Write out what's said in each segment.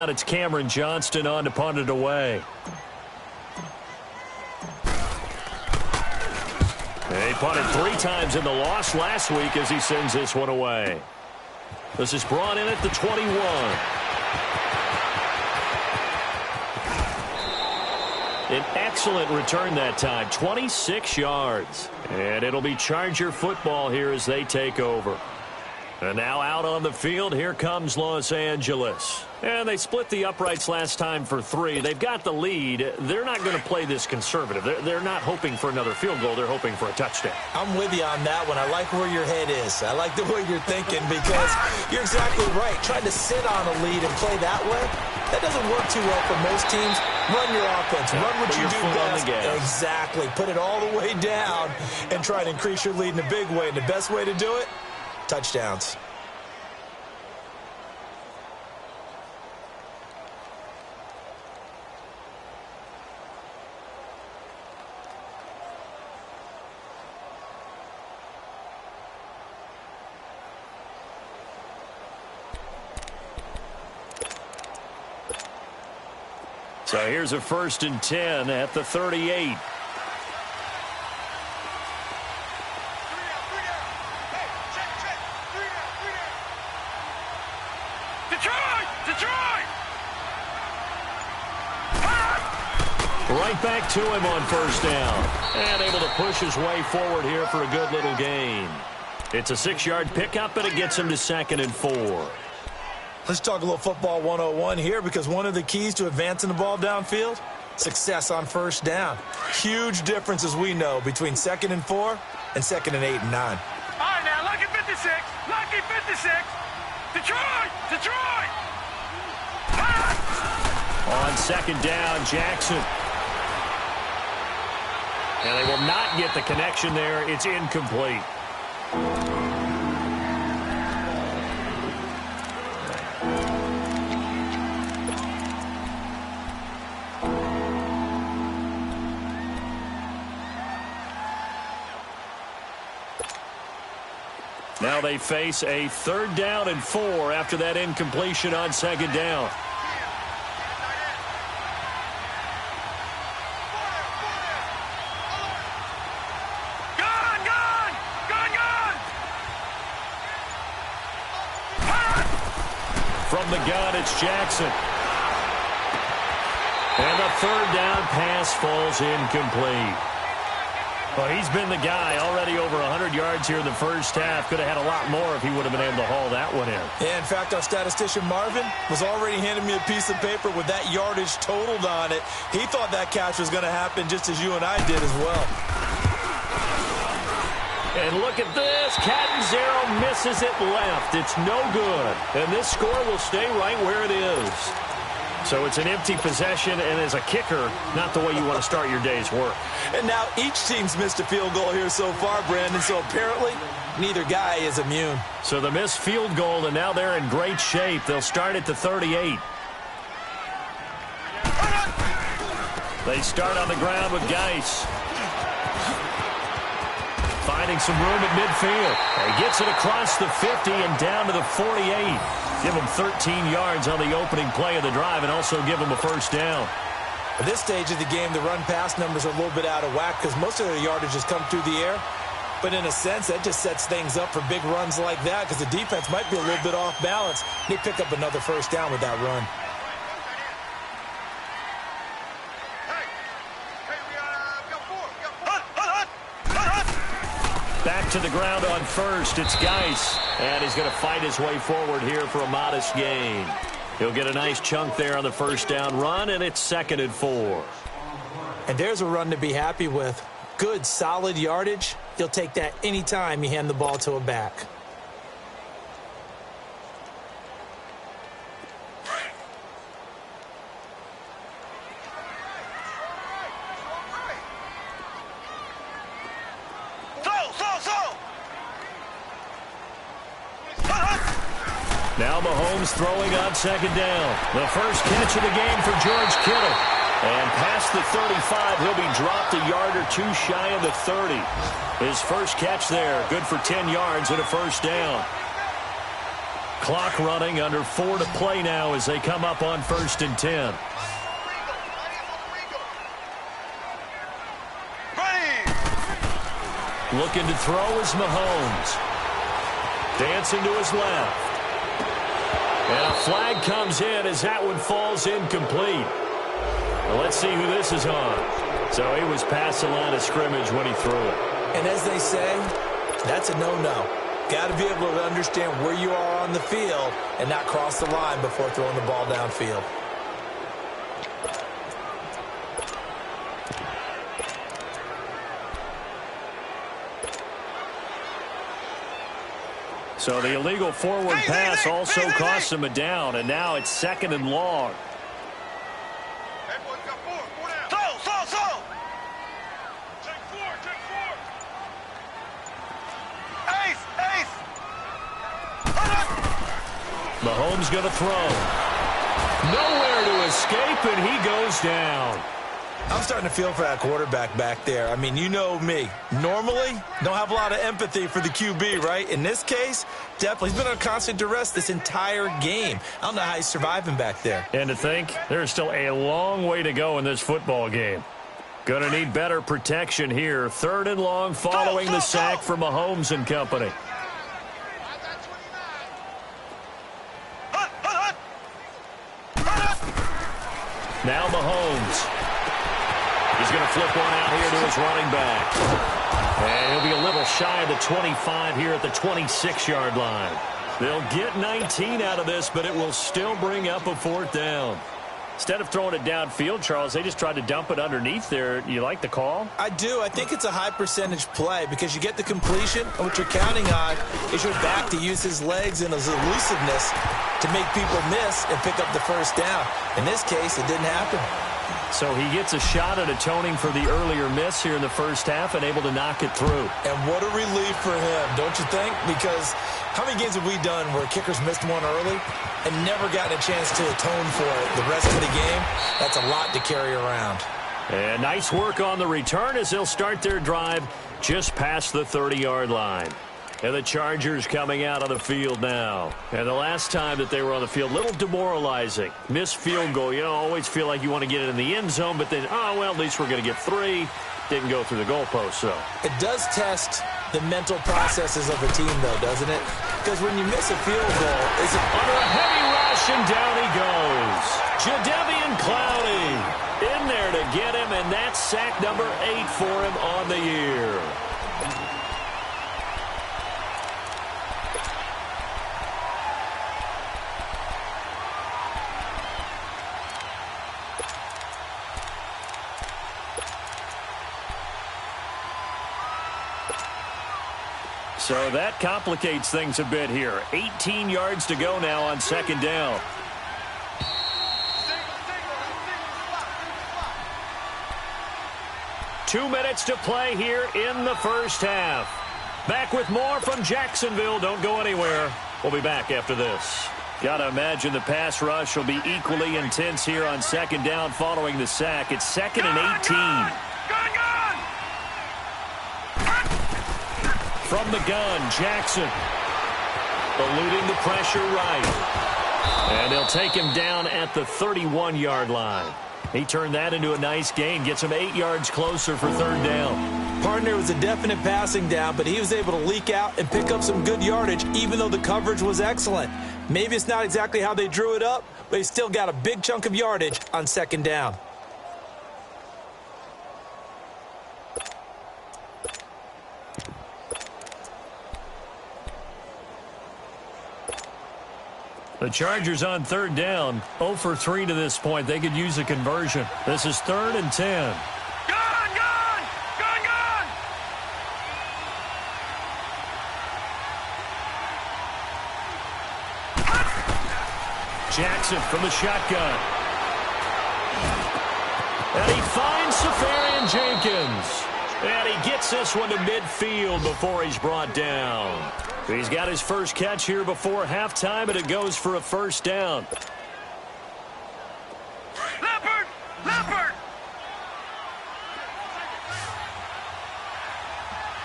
It's Cameron Johnston on to punt it away. He punted 3 times in the loss last week as he sends this one away. This is brought in at the 21. An excellent return that time, 26 yards. And it'll be Charger football here as they take over. And now out on the field, here comes Los Angeles. And they split the uprights last time for 3. They've got the lead. They're not going to play this conservative. They're not hoping for another field goal. They're hoping for a touchdown. I'm with you on that one. I like where your head is. I like the way you're thinking because you're exactly right. Trying to sit on a lead and play that way, that doesn't work too well for most teams. Run your offense. Run what you do best. Exactly. Put it all the way down and try to increase your lead in a big way. And the best way to do it, touchdowns. So here's a 1st and 10 at the 38. Right back to him on 1st down. And able to push his way forward here for a good little gain. It's a 6-yard pickup, and it gets him to 2nd and 4. Let's talk a little football 101 here because one of the keys to advancing the ball downfield, success on 1st down. Huge difference, as we know, between 2nd and 4 and 2nd and 8 and 9. All right, now, lucky 56. Lucky 56. Detroit! Detroit! On 2nd down, Jackson. And they will not get the connection there. It's incomplete. Now they face a 3rd down and 4 after that incompletion on 2nd down. From the gun, it's Jackson. And the 3rd down pass falls incomplete. Well, he's been the guy already over 100 yards here in the 1st half. Could have had a lot more if he would have been able to haul that one in. Yeah, in fact, our statistician Marvin was already handing me a piece of paper with that yardage totaled on it. He thought that catch was going to happen just as you and I did as well. And look at this. Catanzaro misses it left. It's no good. And this score will stay right where it is. So it's an empty possession, and as a kicker, not the way you want to start your day's work. And now each team's missed a field goal here so far, Brandon, so apparently neither guy is immune. So the missed field goal, and now they're in great shape. They'll start at the 38. They start on the ground with Geis. Finding some room at midfield. He gets it across the 50 and down to the 48. Give him 13 yards on the opening play of the drive and also give him a 1st down. At this stage of the game, the run-pass numbers are a little bit out of whack because most of their yardage has come through the air. But in a sense, that just sets things up for big runs like that because the defense might be a little bit off balance. They pick up another 1st down with that run. Back to the ground on 1st. It's Geis. And he's going to fight his way forward here for a modest gain. He'll get a nice chunk there on the 1st down run, and it's 2nd and 4. And there's a run to be happy with. Good, solid yardage. You'll take that anytime you hand the ball to a back. Now Mahomes throwing on 2nd down. The first catch of the game for George Kittle. And past the 35, he'll be dropped a yard or 2 shy of the 30. His first catch there, good for 10 yards and a 1st down. Clock running, under 4 to play now as they come up on 1st and 10. Looking to throw is Mahomes. Dancing to his left. And a flag comes in as that one falls incomplete. Well, let's see who this is on. So he was past the line of scrimmage when he threw it. And as they say, that's a no-no. Got to be able to understand where you are on the field and not cross the line before throwing the ball downfield. So the illegal forward pass also cost him a down, and now it's 2nd and long. Mahomes going to throw. Nowhere to escape, and he goes down. I'm starting to feel for that quarterback back there. I mean, you know me. Normally, don't have a lot of empathy for the QB, right? In this case, definitely. He's been on constant duress this entire game. I don't know how he's surviving back there. And to think, there's still a long way to go in this football game. Going to need better protection here. 3rd and long following the sack from Mahomes and company. Now Mahomes. He's going to flip one out here to his running back. And he'll be a little shy of the 25 here at the 26-yard line. They'll get 19 out of this, but it will still bring up a 4th down. Instead of throwing it downfield, Charles, they just tried to dump it underneath there. You like the call? I do. I think it's a high percentage play because you get the completion, and what you're counting on is your back to use his legs and his elusiveness to make people miss and pick up the 1st down. In this case, it didn't happen. So he gets a shot at atoning for the earlier miss here in the 1st half and able to knock it through. And what a relief for him, don't you think? Because how many games have we done where kickers missed one early and never gotten a chance to atone for it the rest of the game? That's a lot to carry around. And nice work on the return as they'll start their drive just past the 30-yard line. And the Chargers coming out on the field now. And the last time that they were on the field, a little demoralizing. Missed field goal. You know, always feel like you want to get it in the end zone, but then, oh, well, at least we're going to get 3. Didn't go through the goalpost, so. It does test the mental processes of a team, though, doesn't it? Because when you miss a field goal, it's under a heavy rush, and down he goes. Jadeveon Clowney in there to get him, and that's sack number 8 for him on the year. So that complicates things a bit here. 18 yards to go now on 2nd down. Two minutes to play here in the 1st half. Back with more from Jacksonville. Don't go anywhere. We'll be back after this. Got to imagine the pass rush will be equally intense here on 2nd down following the sack. It's 2nd and 18. From the gun, Jackson eluding the pressure right. And they'll take him down at the 31-yard line. He turned that into a nice gain, gets him 8 yards closer for 3rd down. Partner was a definite passing down, but he was able to leak out and pick up some good yardage, even though the coverage was excellent. Maybe it's not exactly how they drew it up, but he still got a big chunk of yardage on 2nd down. The Chargers on 3rd down, 0 for 3 to this point. They could use a conversion. This is 3rd and 10. Jackson from the shotgun. And he finds Safarian Jenkins. And he gets this one to midfield before he's brought down. He's got his first catch here before halftime, and it goes for a 1st down. Leopard! Leopard!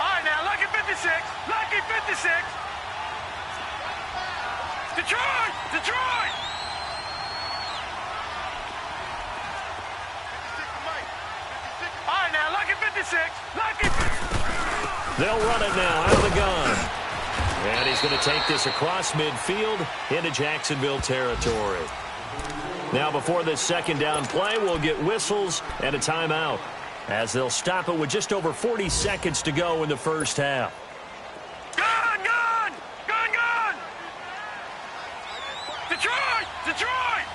All right, now, lucky 56. Lucky 56. Detroit! Detroit! All right, now, lucky 56. Lucky 56. They'll run it now out of the gun. And he's going to take this across midfield into Jacksonville territory. Now, before this second down play, we'll get whistles and a timeout, as they'll stop it with just over 40 seconds to go in the first half. Gun! Gun! Gun! Gun! Detroit! Detroit!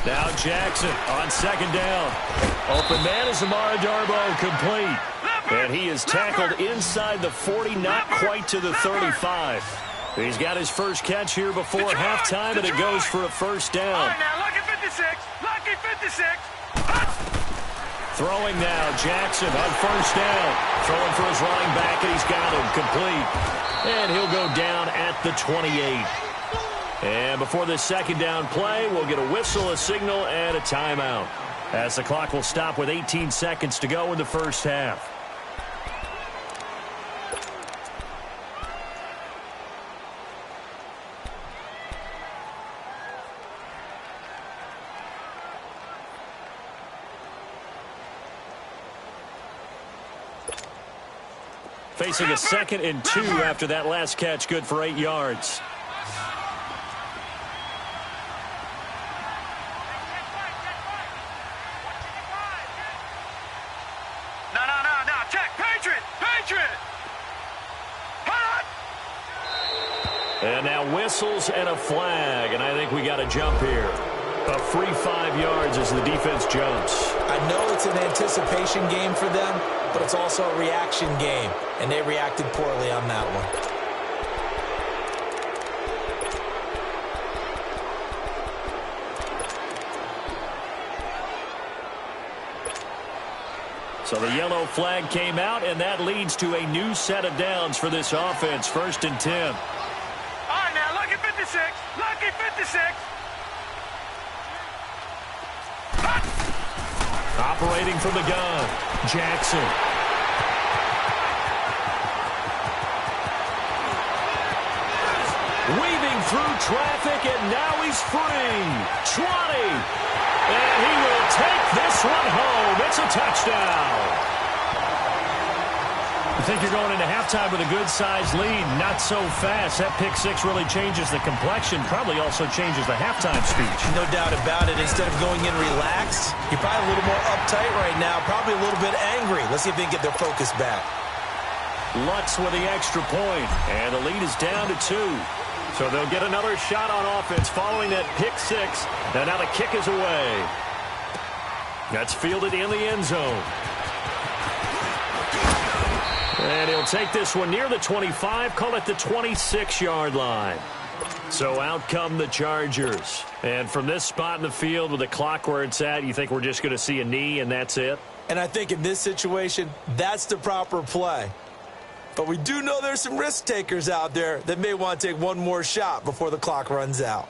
Now Jackson on second down. Open man is Amara Darboh, complete. And he is tackled inside the 40, not quite to the 35. He's got his first catch here before halftime, and it goes for a first down. All right, now, lucky 56. Lucky 56. Throwing now, Jackson on first down. Throwing for his running back, and he's got him complete. And he'll go down at the 28. And before this second down play, we'll get a whistle, a signal, and a timeout, as the clock will stop with 18 seconds to go in the first half. Facing a 2nd and 2 after that last catch, good for 8 yards. No, check, Patriot! Patriot! Hot! And now whistles and a flag, and I think we got a jump here. A free 5 yards as the defense jumps. I know it's an anticipation game for them, but it's also a reaction game, and they reacted poorly on that one. So the yellow flag came out, and that leads to a new set of downs for this offense. 1st and 10. All right, now, lucky 56. Lucky 56. Operating from the gun, Jackson. Weaving through traffic, and now he's free. 20. And he will take this one home. It's a touchdown. I think you're going into halftime with a good-sized lead. Not so fast. That pick six really changes the complexion. Probably also changes the halftime speech. No doubt about it. Instead of going in relaxed, you're probably a little more uptight right now. Probably a little bit angry. Let's see if they can get their focus back. Lutz with the extra point. And the lead is down to 2. So they'll get another shot on offense following that pick six. And now the kick is away. That's fielded in the end zone. And he'll take this one near the 25, call it the 26-yard line. So out come the Chargers. And from this spot in the field with the clock where it's at, you think we're just going to see a knee and that's it? And I think in this situation, that's the proper play. But we do know there's some risk takers out there that may want to take one more shot before the clock runs out.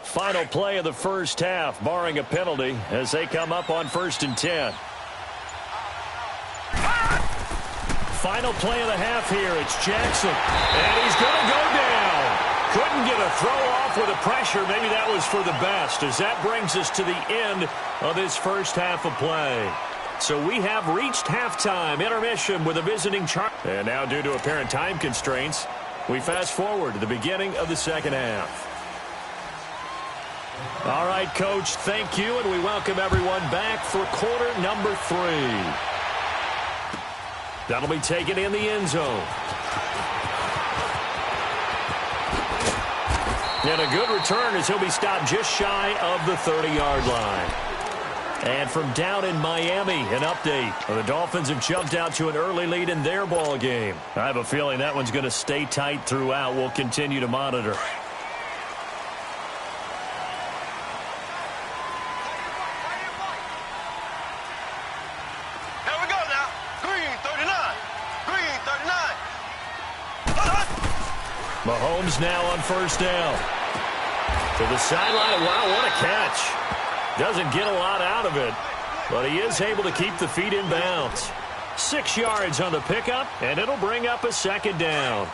Final play of the first half, barring a penalty, as they come up on 1st and 10. Final play of the half here. It's Jackson. And he's going to go down. Couldn't get a throw off with the pressure. Maybe that was for the best, as that brings us to the end of this first half of play. So we have reached halftime intermission with a visiting Chargers. And now, due to apparent time constraints, we fast forward to the beginning of the second half. All right, Coach, thank you, and we welcome everyone back for quarter number 3. That'll be taken in the end zone. And a good return as he'll be stopped just shy of the 30-yard line. And from down in Miami, an update. The Dolphins have jumped out to an early lead in their ball game. I have a feeling that one's going to stay tight throughout. We'll continue to monitor. Mahomes now on first down. To the sideline. Wow, what a catch. Doesn't get a lot out of it, but he is able to keep the feet in bounds. 6 yards on the pickup, and it'll bring up a second down.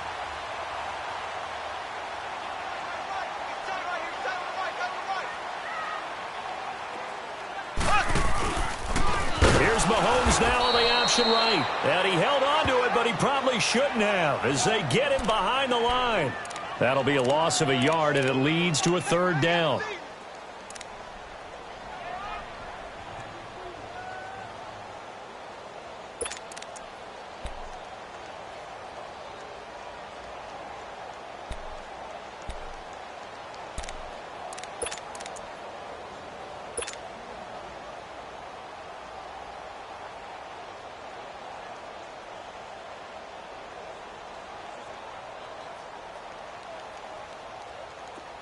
Here's Mahomes now on the option right. And he held on to it, but he probably shouldn't have as they get him behind the line. That'll be a loss of a yard, and it leads to a third down.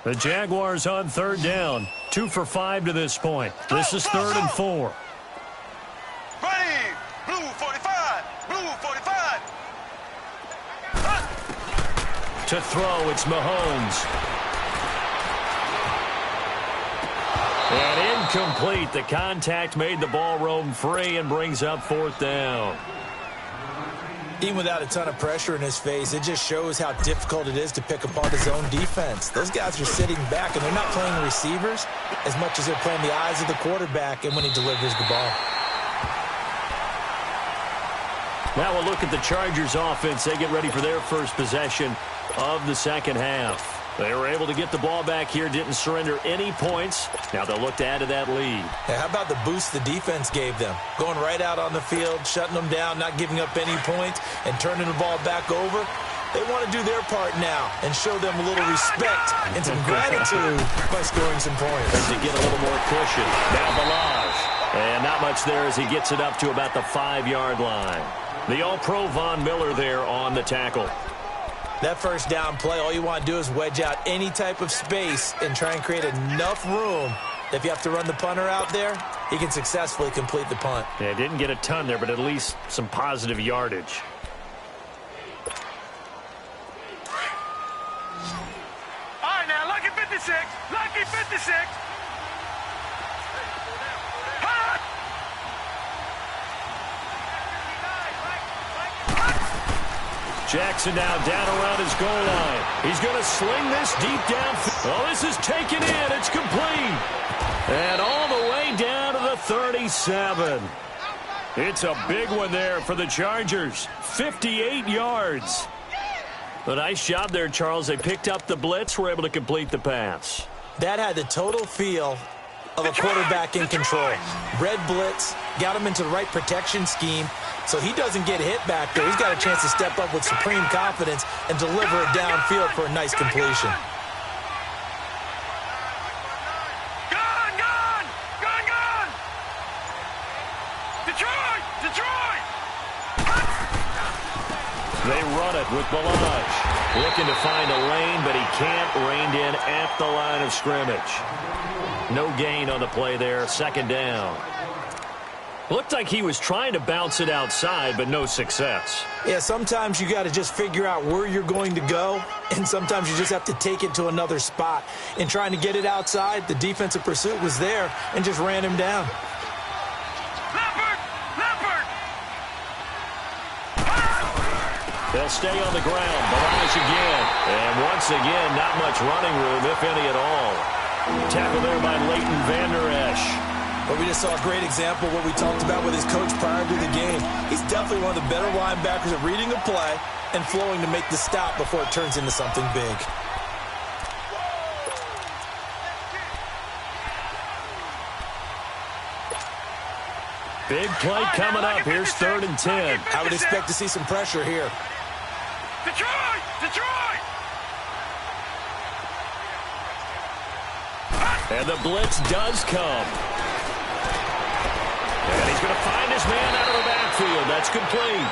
The Jaguars on third down. 2 for 5 to this point. This is 3rd and 4. Ready. Blue 45. Blue 45. To throw, it's Mahomes. And incomplete. The contact made the ball roam free and brings up 4th down. Even without a ton of pressure in his face, it just shows how difficult it is to pick apart his own defense. Those guys are sitting back, and they're not playing receivers as much as they're playing the eyes of the quarterback and when he delivers the ball. Now we'll look at the Chargers offense. They get ready for their first possession of the second half. They were able to get the ball back here, didn't surrender any points. Now they'll look to add to that lead. Yeah, how about the boost the defense gave them? Going right out on the field, shutting them down, not giving up any points, and turning the ball back over. They want to do their part now and show them a little respect and some gratitude by scoring some points. And to get a little more cushion. Now Balazs. And not much there as he gets it up to about the 5-yard line. The All-Pro Von Miller there on the tackle. That first down play, all you want to do is wedge out any type of space and try and create enough room. If you have to run the punter out there, he can successfully complete the punt. Yeah, didn't get a ton there, but at least some positive yardage. All right, now, lucky 56. Lucky 56. Hot. Jackson now down around his goal line. He's going to sling this deep down. Oh, this is taken in. It's complete. And all the way down to the 37. It's a big one there for the Chargers. 58 yards. A nice job there, Charles. They picked up the blitz, were able to complete the pass. That had the total feel of a quarterback in control. Red blitz, got him into the right protection scheme, so he doesn't get hit back there. He's got a chance to step up with supreme confidence and deliver it downfield for a nice completion. Gone. Detroit. They run it with Balazs. Looking to find a lane, but he can't. Reined in at the line of scrimmage. No gain on the play there. 2nd down. Looked like he was trying to bounce it outside, but no success. Yeah, sometimes you got to just figure out where you're going to go, and sometimes you just have to take it to another spot. In trying to get it outside, the defensive pursuit was there and just ran him down. Leopard. They'll stay on the ground. Balazs again. And once again, not much running room, if any at all. Tackle there by Leighton Vander Esch. But we just saw a great example of what we talked about with his coach prior to the game. He's definitely one of the better linebackers at reading a play and flowing to make the stop before it turns into something big. Big play coming up. Here's 3rd and 10. I would expect to see some pressure here. Detroit. And the blitz does come. And he's going to find his man out of the backfield. That's complete.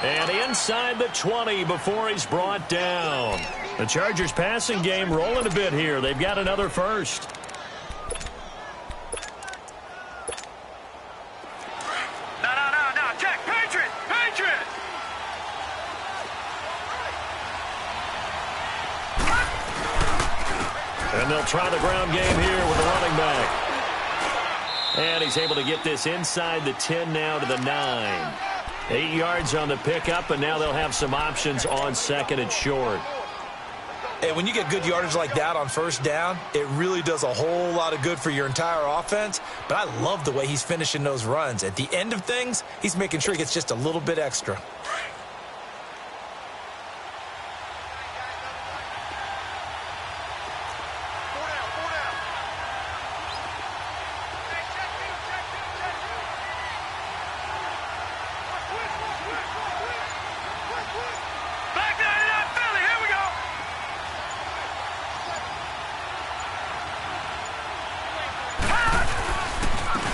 And inside the 20 before he's brought down. The Chargers passing game rolling a bit here. They've got another first. No. Check. Patriot. And they'll They'll try the ground game here with the running back. And he's able to get this inside the 10 now to the 9. 8 yards on the pickup, and now they'll have some options on second and short. Hey, when you get good yardage like that on first down, it really does a whole lot of good for your entire offense. But I love the way he's finishing those runs. At the end of things, he's making sure he gets just a little bit extra.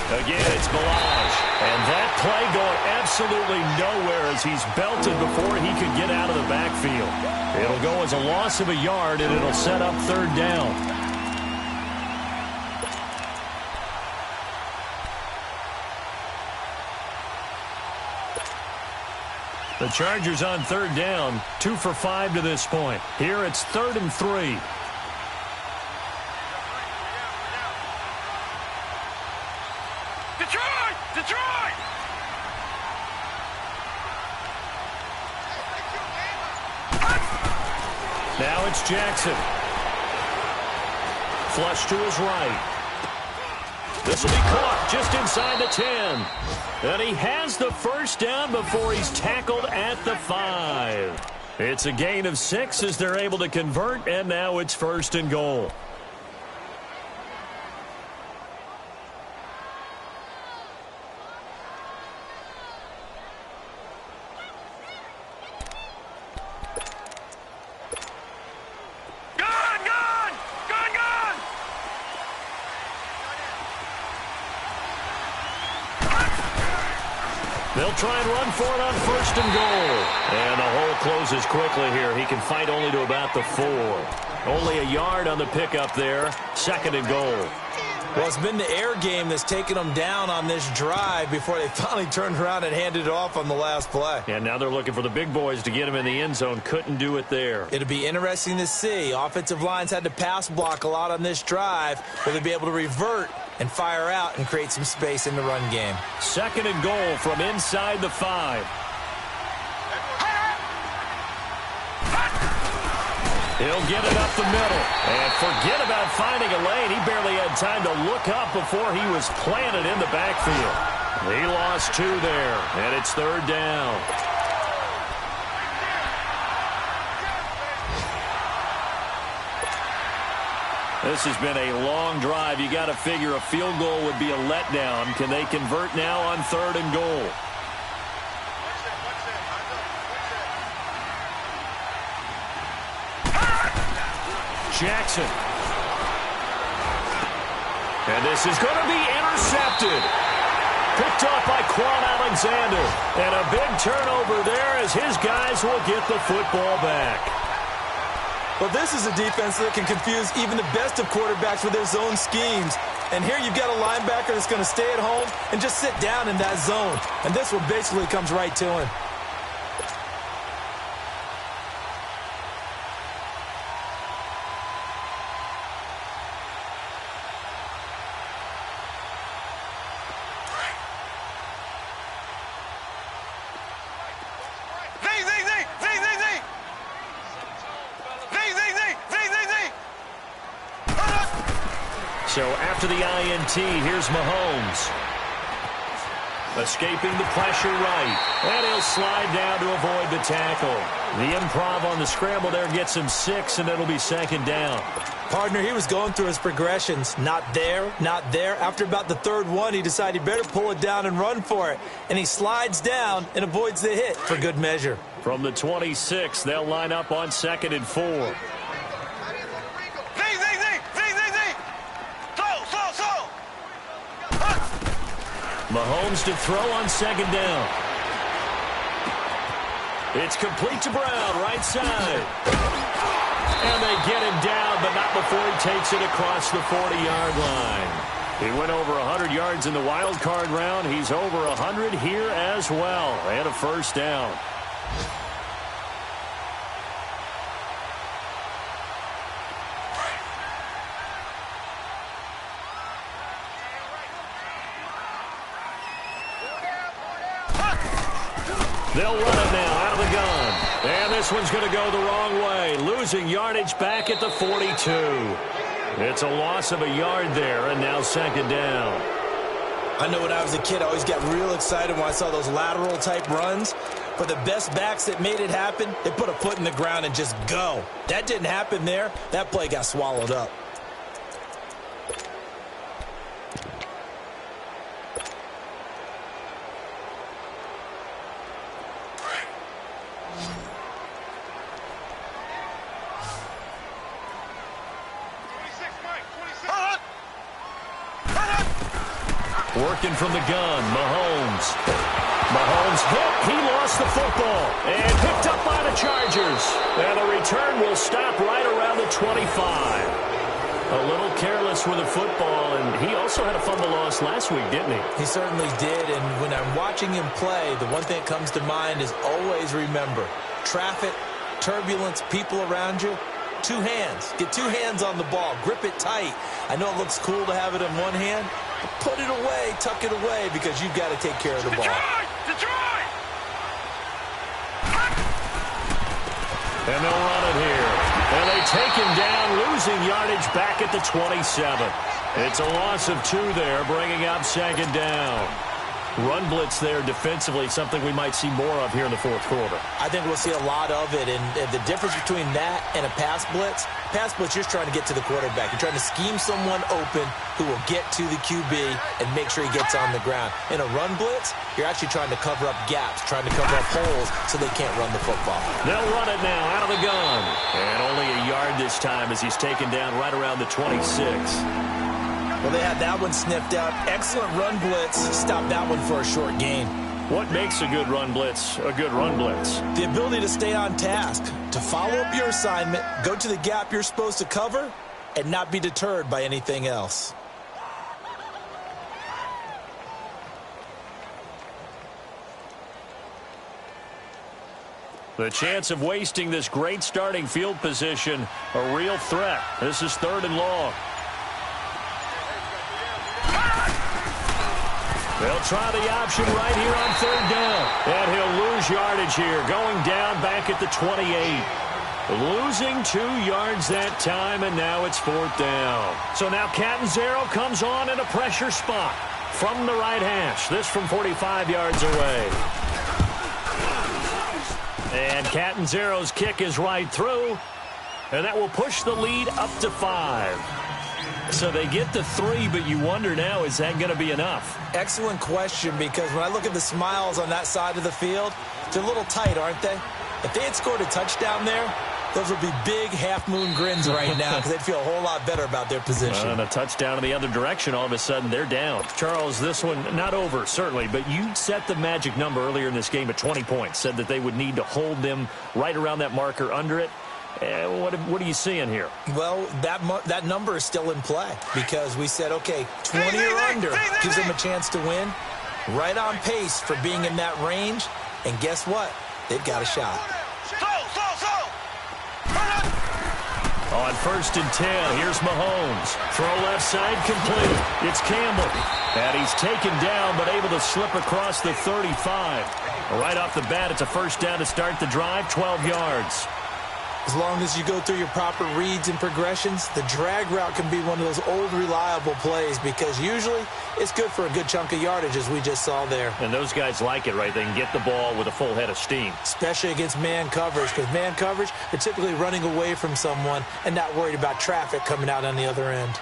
Again, it's Ballage. And that play going absolutely nowhere as he's belted before he could get out of the backfield. It'll go as a loss of a yard, and it'll set up third down. The Chargers on third down, 2 for 5 to this point. Here it's 3rd and 3. Detroit! Now it's Jackson. Flush to his right. This will be caught just inside the 10. And he has the first down before he's tackled at the 5. It's a gain of 6 as they're able to convert, and now it's 1st and goal. They'll try and run for it on 1st and goal. And the hole closes quickly here. He can fight only to about the 4. Only a yard on the pickup there. 2nd and goal. Well, it's been the air game that's taken them down on this drive before they finally turned around and handed it off on the last play. And now they're looking for the big boys to get him in the end zone. Couldn't do it there. It'll be interesting to see. Offensive lines had to pass block a lot on this drive. Will they be able to revert and fire out and create some space in the run game? 2nd and goal from inside the 5. He'll get it up the middle. And forget about finding a lane. He barely had time to look up before he was planted in the backfield. He lost 2 there, and it's 3rd down. This has been a long drive. You got to figure a field goal would be a letdown. Can they convert now on 3rd and goal? Jackson. And this is going to be intercepted. Picked off by Quan Alexander. And a big turnover there as his guys will get the football back. Well, this is a defense that can confuse even the best of quarterbacks with their zone schemes. And here you've got a linebacker that's going to stay at home and just sit down in that zone. And this one basically comes right to him. So after the INT, here's Mahomes. Escaping the pressure right. And he'll slide down to avoid the tackle. The improv on the scramble there gets him 6, and it'll be 2nd down. Partner, he was going through his progressions. Not there, not there. After about the 3rd one, he decided he better pull it down and run for it. And he slides down and avoids the hit for good measure. From the 26, they'll line up on 2nd and 4. Mahomes to throw on 2nd down. It's complete to Brown, right side. And they get him down, but not before he takes it across the 40-yard line. He went over 100 yards in the wild card round. He's over 100 here as well. And a 1st down. They'll run it now out of the gun. And this one's going to go the wrong way. Losing yardage back at the 42. It's a loss of a yard there, and now second down. I know when I was a kid, I always got real excited when I saw those lateral-type runs. But the best backs that made it happen, they put a foot in the ground and just go. That didn't happen there. That play got swallowed up. Working from the gun, Mahomes. Mahomes hit. He lost the football. And picked up by the Chargers. And the return will stop right around the 25. A little careless with the football. And he also had a fumble loss last week, didn't he? He certainly did. And when I'm watching him play, the one thing that comes to mind is always remember, traffic, turbulence, people around you. Two hands. Get two hands on the ball. Grip it tight. I know it looks cool to have it in one hand, but put it away, tuck it away, because you've got to take care of the ball. Detroit! And they'll run it here. And they take him down, losing yardage back at the 27. It's a loss of 2 there, bringing up second down. Run blitz there defensively, something we might see more of here in the fourth quarter. I think we'll see a lot of it, and the difference between that and a pass blitz, you're trying to get to the quarterback. You're trying to scheme someone open who will get to the QB and make sure he gets on the ground. In a run blitz, you're actually trying to cover up gaps, trying to cover up holes so they can't run the football. They'll run it now out of the gun. And only a yard this time as he's taken down right around the 26. Well, they had that one sniffed out. Excellent run blitz. Stop that one for a short gain. What makes a good run blitz a good run blitz? The ability to stay on task, to follow up your assignment, go to the gap you're supposed to cover, and not be deterred by anything else. The chance of wasting this great starting field position, a real threat. This is 3rd and long. They'll try the option right here on 3rd down. And he'll lose yardage here, going down back at the 28. Losing 2 yards that time, and now it's 4th down. So now Catanzaro comes on in a pressure spot from the right hash. This from 45 yards away. And Catanzaro's kick is right through, and that will push the lead up to 5. So they get the 3, but you wonder now, is that going to be enough? Excellent question, because when I look at the smiles on that side of the field, they're a little tight, aren't they? If they had scored a touchdown there, those would be big half-moon grins right now because they'd feel a whole lot better about their position. And a touchdown in the other direction, all of a sudden they're down. Charles, this one not over, certainly, but you set the magic number earlier in this game at 20 points, said that they would need to hold them right around that marker under it. What are you seeing here? Well, that number is still in play because we said, okay, 20 or under gives them a chance to win. Right on pace for being in that range. And guess what? They've got a shot. On 1st and 10, here's Mahomes. Throw left side complete. It's Campbell. And he's taken down but able to slip across the 35. Right off the bat, it's a 1st down to start the drive, 12 yards. As long as you go through your proper reads and progressions, the drag route can be one of those old reliable plays because usually it's good for a good chunk of yardage as we just saw there. And those guys like it, right? They can get the ball with a full head of steam. Especially against man coverage because man coverage, they're typically running away from someone and not worried about traffic coming out on the other end.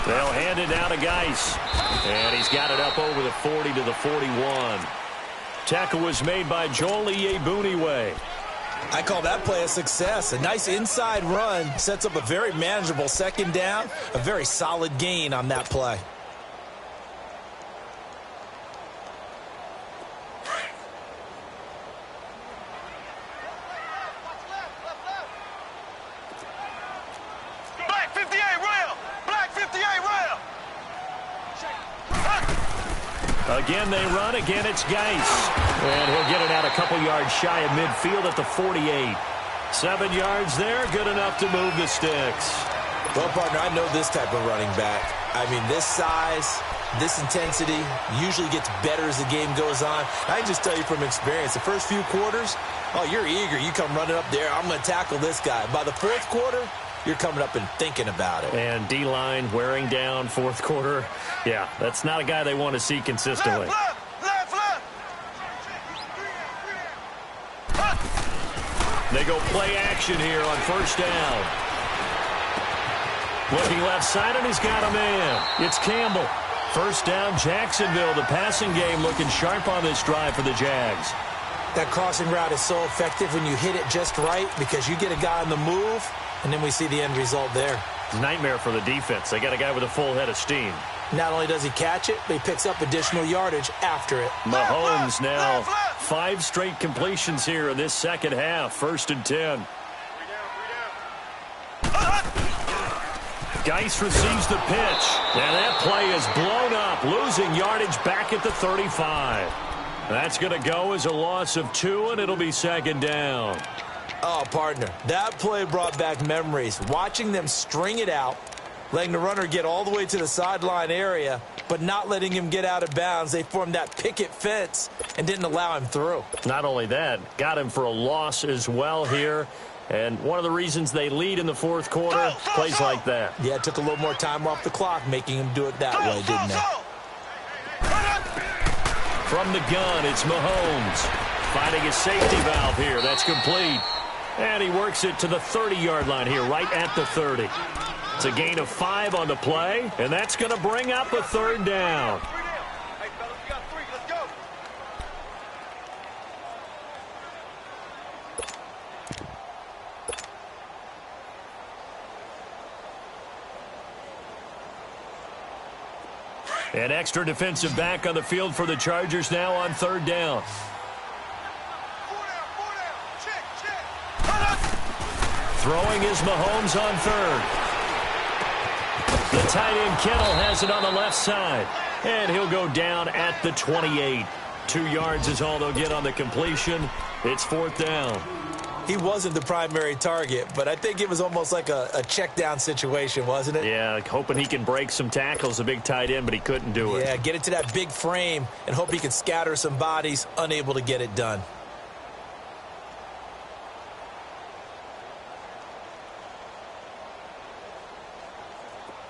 They'll hand it down to Geis. And he's got it up over the 40 to the 41. Tackle was made by Joel Iyiegbuniwe. I call that play a success. A nice inside run sets up a very manageable 2nd down. A very solid gain on that play. Black 58 rail! Black 58 rail! Again, they run. Again, it's Geis. And he'll get it out a couple yards shy of midfield at the 48. 7 yards there, good enough to move the sticks. Well, partner, I know this type of running back. I mean, this size, This intensity usually gets better as the game goes on. I can just tell you from experience, the first few quarters, oh, you're eager. You come running up there, I'm going to tackle this guy. By the fourth quarter, you're coming up and thinking about it. And D-line wearing down fourth quarter. Yeah, that's not a guy they want to see consistently. Left. They go play action here on first down. Looking left side, and he's got a man. It's Campbell. First down, Jacksonville. The passing game looking sharp on this drive for the Jags. That crossing route is so effective when you hit it just right because you get a guy on the move, and then we see the end result there. Nightmare for the defense. They got a guy with a full head of steam. Not only does he catch it, but he picks up additional yardage after it. Mahomes now 5 straight completions here in this second half. First and 10. Geis receives the pitch. And that play is blown up, losing yardage back at the 35. That's going to go as a loss of 2, and it'll be second down. Oh, partner, that play brought back memories. Watching them string it out, letting the runner get all the way to the sideline area, but not letting him get out of bounds. They formed that picket fence and didn't allow him through. Not only that, got him for a loss as well here. And one of the reasons they lead in the fourth quarter, plays like that. Yeah, it took a little more time off the clock, making him do it that way, didn't it? From the gun, it's Mahomes. Finding a safety valve here. That's complete. And he works it to the 30-yard line here, right at the 30. It's a gain of 5 on the play, and that's going to bring up a third down. Hey, fellas, we got 3. Let's go. An extra defensive back on the field for the Chargers now on third down. 4 down. Check. Throwing is Mahomes on third. The tight end Kittle has it on the left side. And he'll go down at the 28. 2 yards is all they'll get on the completion. It's fourth down. He wasn't the primary target, but I think it was almost like a check down situation, wasn't it? Yeah, hoping he can break some tackles, a big tight end, but he couldn't do it. Yeah, get it to that big frame and hope he can scatter some bodies, unable to get it done.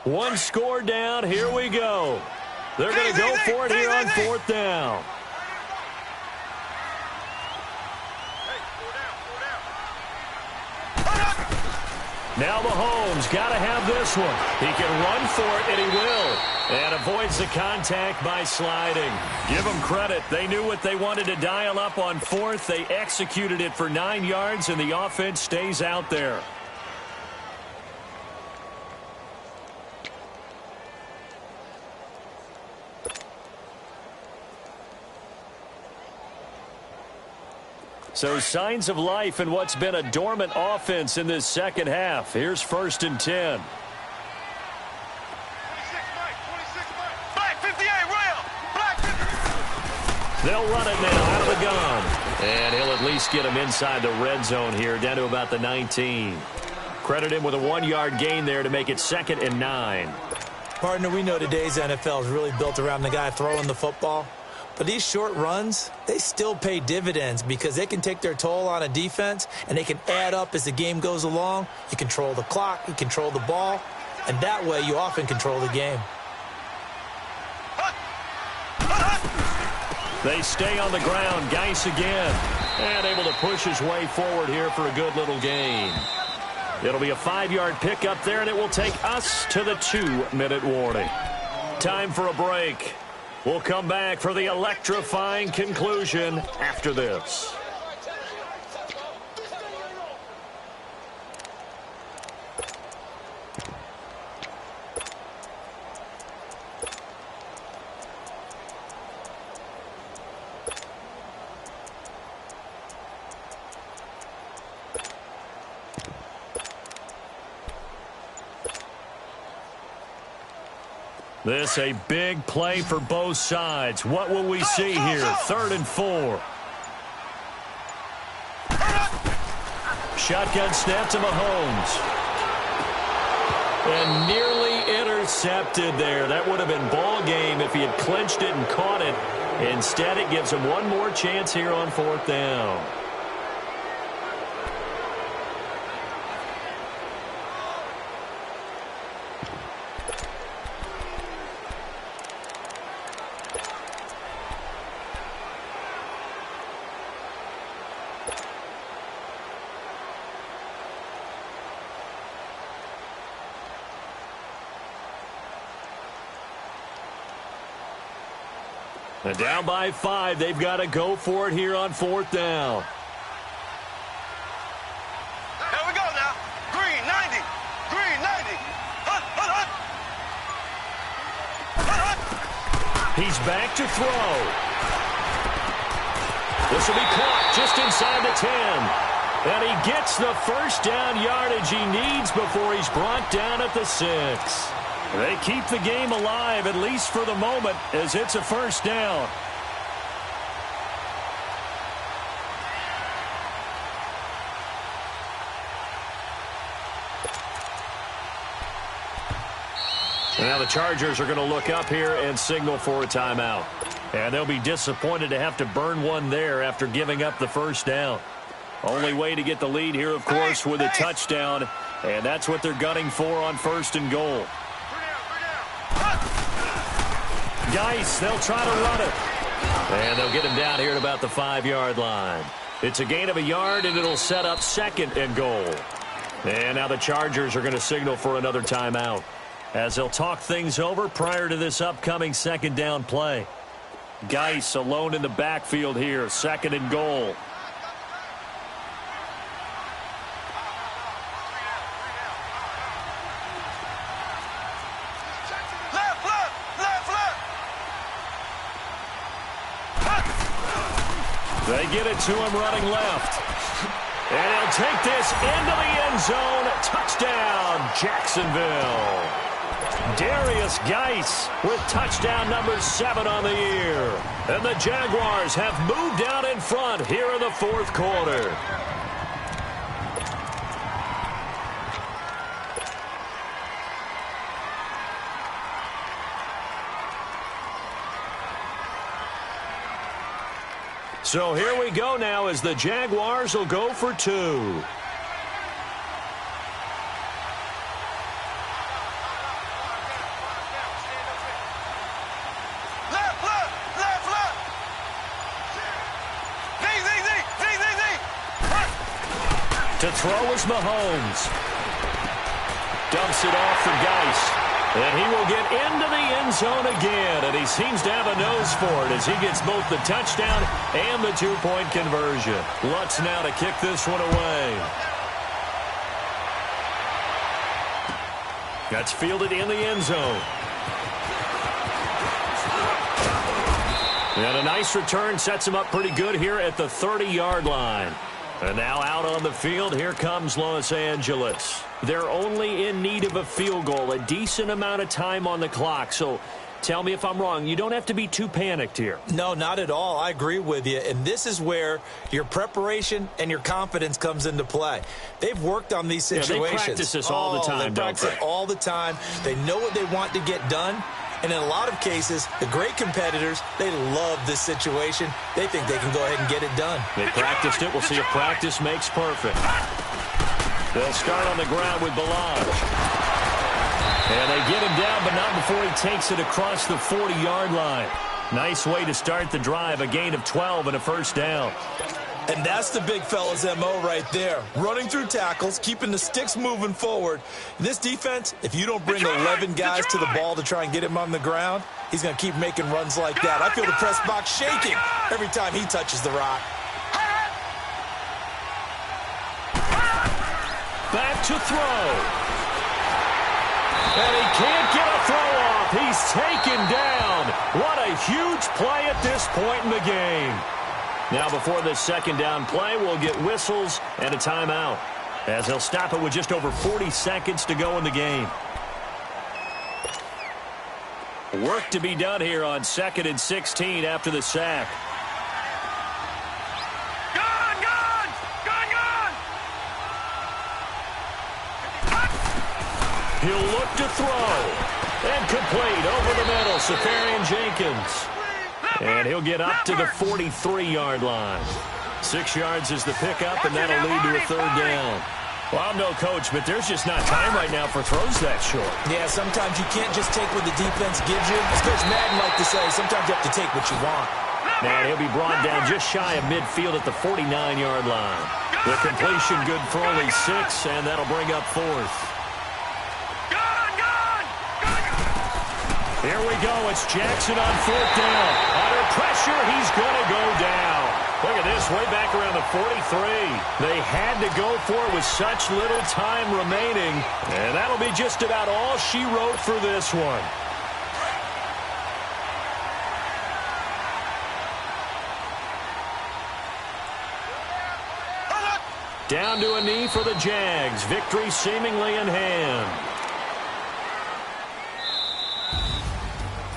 One score down. Here we go. They're going to go for it here on fourth down. Now Mahomes got to have this one. He can run for it, and he will. And avoids the contact by sliding. Give them credit. They knew what they wanted to dial up on fourth. They executed it for 9 yards, and the offense stays out there. So signs of life in what's been a dormant offense in this second half. Here's first and 10. 26 Black 58, Royal. Black 50. They'll run it now out of the gun. And he'll at least get him inside the red zone here, down to about the 19. Credit him with a 1-yard gain there to make it 2nd and 9. Partner, we know today's NFL is really built around the guy throwing the football. But these short runs, they still pay dividends because they can take their toll on a defense and they can add up as the game goes along. You control the clock, you control the ball, and that way you often control the game. They stay on the ground. Geis again. And able to push his way forward here for a good little gain. It'll be a 5-yard pickup there, and it will take us to the 2-minute warning. Time for a break. We'll come back for the electrifying conclusion after this. This a big play for both sides. What will we see here? 3rd and 4. Shotgun snap to Mahomes. And nearly intercepted there. That would have been ball game if he had clinched it and caught it. Instead, it gives him one more chance here on 4th down. And down by 5, they've got to go for it here on 4th down. Here we go now. Green, 90. Green, 90. Hunt, hunt, hunt. Hunt, hunt. He's back to throw. This will be caught just inside the 10. And he gets the first down yardage he needs before he's brought down at the 6. They keep the game alive, at least for the moment, as it's a first down. Now the Chargers are going to look up here and signal for a timeout. And they'll be disappointed to have to burn one there after giving up the first down. Only way to get the lead here, of course, with a touchdown. And that's what they're gunning for on 1st and goal. Geis, they'll try to run it. And they'll get him down here at about the 5-yard line. It's a gain of a yard, and it'll set up 2nd and goal. And now the Chargers are going to signal for another timeout, as they'll talk things over prior to this upcoming 2nd down play. Geis alone in the backfield here, 2nd and goal. They get it to him running left. And he'll take this into the end zone. Touchdown, Jacksonville. Darius Geis with touchdown number 7 on the year. And the Jaguars have moved out in front here in the 4th quarter. So here we go now as the Jaguars will go for 2. Left, left, left, left. Z. To throw is Mahomes. Dumps it off for Geis. And he will get into the end zone again, and he seems to have a nose for it as he gets both the touchdown and the 2-point conversion. Lutz now to kick this one away. That's fielded in the end zone. And a nice return sets him up pretty good here at the 30-yard line. And now out on the field, here comes Los Angeles. They're only in need of a field goal, a decent amount of time on the clock. So tell me if I'm wrong. You don't have to be too panicked here. No, not at all. I agree with you. And this is where your preparation and your confidence comes into play. They've worked on these situations. They practice this all the time, they practice it all the time. They know what they want to get done. And in a lot of cases, the great competitors, they love this situation. They think they can go ahead and get it done. They practiced it. We'll see if practice makes perfect. They'll start on the ground with Ballage. And they get him down, but not before he takes it across the 40-yard line. Nice way to start the drive, a gain of 12 and a first down. And that's the big fella's MO right there. Running through tackles, keeping the sticks moving forward. This defense, if you don't bring 11 guys to the ball to try and get him on the ground, he's going to keep making runs like that. I feel the press box shaking every time he touches the rock. Back to throw. And he can't get a throw off. He's taken down. What a huge play at this point in the game. Now before this 2nd down play, we'll get whistles and a timeout, as he'll stop it with just over 40 seconds to go in the game. Work to be done here on 2nd and 16 after the sack. Gun, gun! Gun, gun! He'll look to throw. complete over the middle. Safarian Jenkins. And he'll get up to the 43-yard line. 6 yards is the pickup, and that'll lead to a third down. Well, I'm no coach, but there's just not time right now for throws that short. Yeah, sometimes you can't just take what the defense gives you. As Coach Madden liked to say, sometimes you have to take what you want. And he'll be brought down just shy of midfield at the 49-yard line. The completion good for only 6, and that'll bring up fourth. Here we go. It's Jackson on fourth down. Under pressure, he's going to go down. Look at this, way back around the 43. They had to go for it with such little time remaining. And that'll be just about all she wrote for this one. Down to a knee for the Jags. Victory seemingly in hand.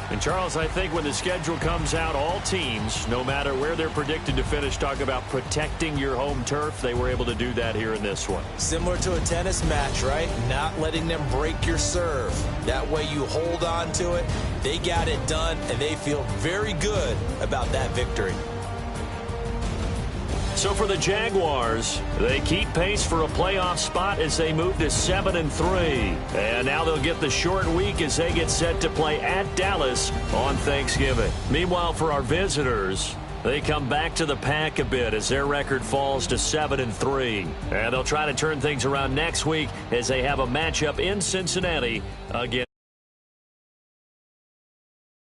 And, Charles, I think when the schedule comes out, all teams, no matter where they're predicted to finish, talk about protecting your home turf. They were able to do that here in this one. Similar to a tennis match, right? Not letting them break your serve. That way you hold on to it. They got it done, and they feel very good about that victory. So for the Jaguars, they keep pace for a playoff spot as they move to 7-3. And now they'll get the short week as they get set to play at Dallas on Thanksgiving. Meanwhile, for our visitors, they come back to the pack a bit as their record falls to 7-3. And they'll try to turn things around next week as they have a matchup in Cincinnati against